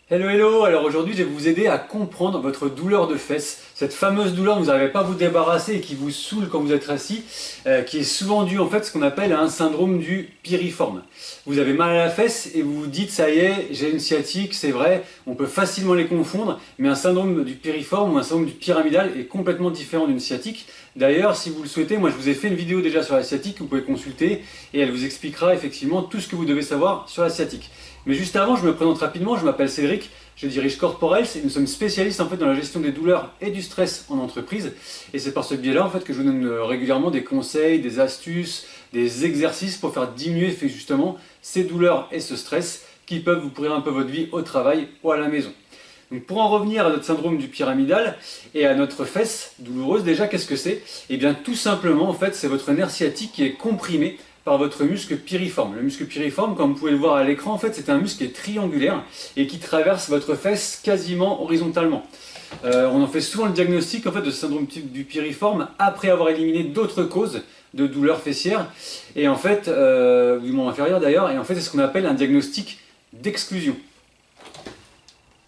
Hello hello, alors aujourd'hui je vais vous aider à comprendre votre douleur de fesses, cette fameuse douleur dont vous n'arrivez pas à vous débarrasser et qui vous saoule quand vous êtes assis, qui est souvent due en fait à ce qu'on appelle un syndrome du piriforme. Vous avez mal à la fesse et vous vous dites ça y est, j'ai une sciatique, c'est vrai, on peut facilement les confondre, mais un syndrome du piriforme ou un syndrome du pyramidal est complètement différent d'une sciatique. D'ailleurs, si vous le souhaitez, moi je vous ai fait une vidéo déjà sur la sciatique que vous pouvez consulter et elle vous expliquera effectivement tout ce que vous devez savoir sur la sciatique. Mais juste avant, je me présente rapidement, je m'appelle Cédric, je dirige Corporels et nous sommes spécialistes en fait dans la gestion des douleurs et du stress en entreprise. Et c'est par ce biais-là en fait que je vous donne régulièrement des conseils, des astuces, des exercices pour faire diminuer justement ces douleurs et ce stress qui peuvent vous pourrir un peu votre vie au travail ou à la maison. Donc pour en revenir à notre syndrome du pyramidal et à notre fesse douloureuse, déjà qu'est-ce que c'est? Eh bien tout simplement en fait c'est votre nerf sciatique qui est comprimé par votre muscle piriforme. Le muscle piriforme, comme vous pouvez le voir à l'écran, en fait, c'est un muscle qui est triangulaire et qui traverse votre fesse quasiment horizontalement. On en fait souvent le diagnostic en fait, de ce syndrome du piriforme après avoir éliminé d'autres causes de douleurs fessières et en fait, du membre inférieur d'ailleurs, et en fait c'est ce qu'on appelle un diagnostic d'exclusion.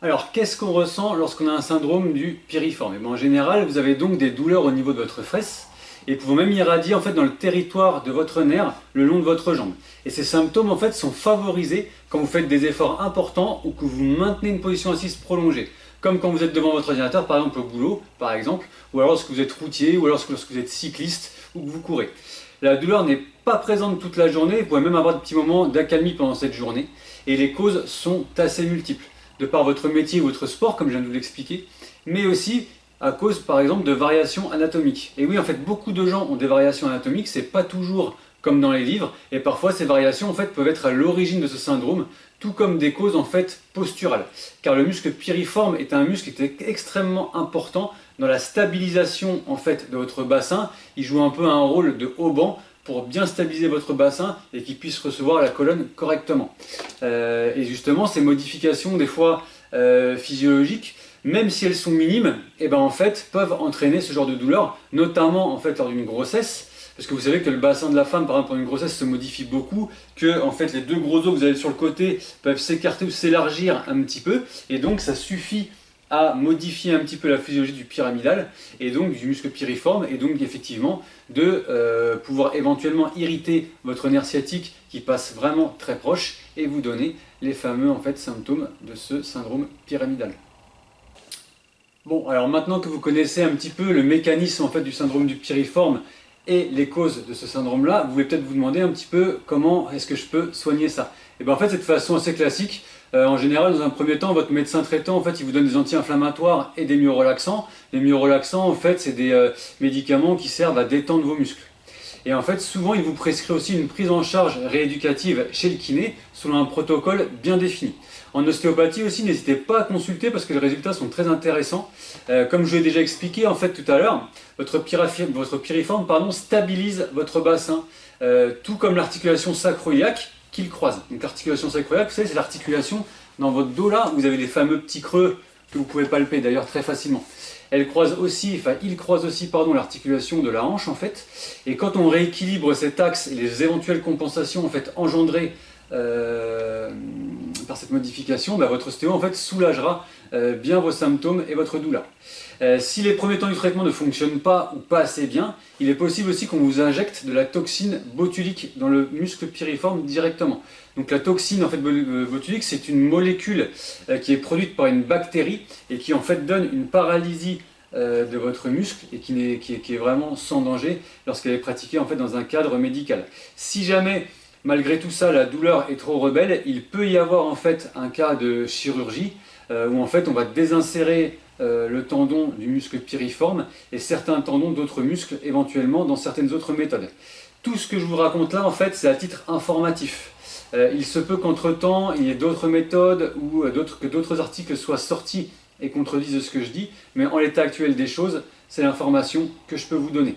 Alors, qu'est-ce qu'on ressent lorsqu'on a un syndrome du piriforme? En général, vous avez donc des douleurs au niveau de votre fesse et pouvant même irradier en fait dans le territoire de votre nerf le long de votre jambe. Et ces symptômes en fait sont favorisés quand vous faites des efforts importants ou que vous maintenez une position assise prolongée. Comme quand vous êtes devant votre ordinateur, par exemple au boulot, par exemple, ou alors lorsque vous êtes routier, ou alors lorsque vous êtes cycliste ou que vous courez. La douleur n'est pas présente toute la journée, vous pouvez même avoir des petits moments d'accalmie pendant cette journée, et les causes sont assez multiples, de par votre métier ou votre sport, comme je viens de vous l'expliquer, mais aussi à cause par exemple de variations anatomiques. Et oui, en fait, beaucoup de gens ont des variations anatomiques, c'est pas toujours comme dans les livres, et parfois ces variations en fait peuvent être à l'origine de ce syndrome, tout comme des causes en fait posturales. Car le muscle piriforme est un muscle qui est extrêmement important dans la stabilisation en fait de votre bassin. Il joue un peu un rôle de haut-banc pour bien stabiliser votre bassin et qu'il puisse recevoir la colonne correctement. Et justement, ces modifications des fois physiologiques, même si elles sont minimes, et ben en fait, peuvent entraîner ce genre de douleur, notamment en fait lors d'une grossesse, parce que vous savez que le bassin de la femme, par exemple, pendant une grossesse, se modifie beaucoup, que en fait les deux gros os que vous avez sur le côté peuvent s'écarter ou s'élargir un petit peu, et donc ça suffit à modifier un petit peu la physiologie du pyramidal, et donc du muscle piriforme, et donc effectivement de pouvoir éventuellement irriter votre nerf sciatique qui passe vraiment très proche, et vous donner les fameux en fait, symptômes de ce syndrome pyramidal. Bon, alors maintenant que vous connaissez un petit peu le mécanisme en fait, du syndrome du piriforme et les causes de ce syndrome-là, vous pouvez peut-être vous demander un petit peu comment est-ce que je peux soigner ça. Et bien en fait, c'est de façon assez classique. En général, dans un premier temps, votre médecin traitant, en fait, il vous donne des anti-inflammatoires et des myorelaxants. Les myorelaxants, en fait, c'est des médicaments qui servent à détendre vos muscles. Et en fait, souvent, il vous prescrit aussi une prise en charge rééducative chez le kiné, selon un protocole bien défini. En ostéopathie aussi, n'hésitez pas à consulter parce que les résultats sont très intéressants. Comme je l'ai déjà expliqué en fait tout à l'heure, votre piriforme stabilise votre bassin, tout comme l'articulation sacro-iliaque qui le croise. Donc l'articulation sacro-iliaque, vous savez, c'est l'articulation dans votre dos là, où vous avez les fameux petits creux que vous pouvez palper d'ailleurs très facilement. Il croise aussi l'articulation de la hanche en fait. Et quand on rééquilibre cet axe et les éventuelles compensations en fait engendrées par cette modification, votre ostéo en fait soulagera bien vos symptômes et votre douleur. Si les premiers temps du traitement ne fonctionnent pas ou pas assez bien, il est possible aussi qu'on vous injecte de la toxine botulique dans le muscle piriforme directement. Donc la toxine en fait, botulique, c'est une molécule qui est produite par une bactérie et qui en fait donne une paralysie de votre muscle et qui est vraiment sans danger lorsqu'elle est pratiquée en fait, dans un cadre médical. Si jamais malgré tout ça, la douleur est trop rebelle, il peut y avoir en fait un cas de chirurgie où en fait on va désinsérer le tendon du muscle piriforme et certains tendons d'autres muscles éventuellement dans certaines autres méthodes. Tout ce que je vous raconte là en fait c'est à titre informatif. Il se peut qu'entre-temps il y ait d'autres méthodes ou que d'autres articles soient sortis et contredisent ce que je dis, mais en l'état actuel des choses, c'est l'information que je peux vous donner.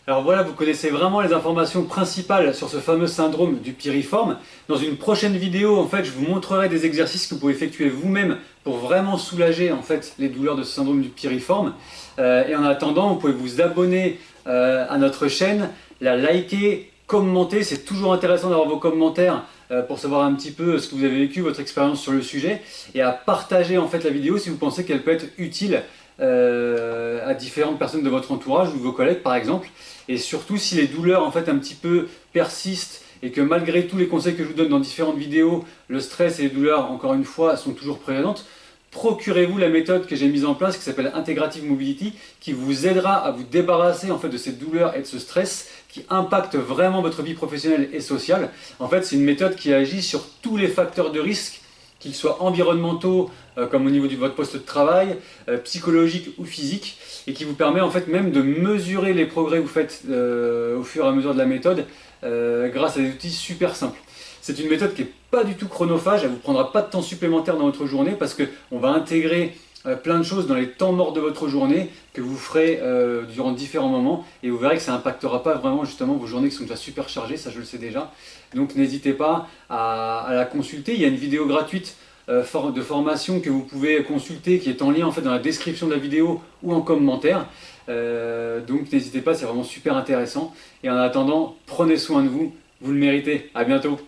Alors voilà, vous connaissez vraiment les informations principales sur ce fameux syndrome du piriforme. Dans une prochaine vidéo, en fait, je vous montrerai des exercices que vous pouvez effectuer vous-même pour vraiment soulager en fait, les douleurs de ce syndrome du piriforme. Et en attendant, vous pouvez vous abonner à notre chaîne, la liker, commenter. C'est toujours intéressant d'avoir vos commentaires pour savoir un petit peu ce que vous avez vécu, votre expérience sur le sujet, et à partager en fait la vidéo si vous pensez qu'elle peut être utile à différentes personnes de votre entourage ou vos collègues par exemple. Et surtout si les douleurs en fait un petit peu persistent et que malgré tous les conseils que je vous donne dans différentes vidéos, le stress et les douleurs encore une fois sont toujours présentes, procurez-vous la méthode que j'ai mise en place qui s'appelle Integrative Mobility, qui vous aidera à vous débarrasser en fait de ces douleurs et de ce stress qui impactent vraiment votre vie professionnelle et sociale. En fait, c'est une méthode qui agit sur tous les facteurs de risque, qu'ils soient environnementaux, comme au niveau de votre poste de travail, psychologiques ou physiques, et qui vous permet en fait même de mesurer les progrès que vous faites au fur et à mesure de la méthode grâce à des outils super simples. C'est une méthode qui n'est pas du tout chronophage, elle ne vous prendra pas de temps supplémentaire dans votre journée parce qu'on va intégrer plein de choses dans les temps morts de votre journée que vous ferez durant différents moments et vous verrez que ça n'impactera pas vraiment justement vos journées qui sont déjà super chargées, ça je le sais déjà. Donc n'hésitez pas à la consulter, il y a une vidéo gratuite de formation que vous pouvez consulter qui est en lien en fait dans la description de la vidéo ou en commentaire. Donc n'hésitez pas, c'est vraiment super intéressant. Et en attendant, prenez soin de vous, vous le méritez. À bientôt.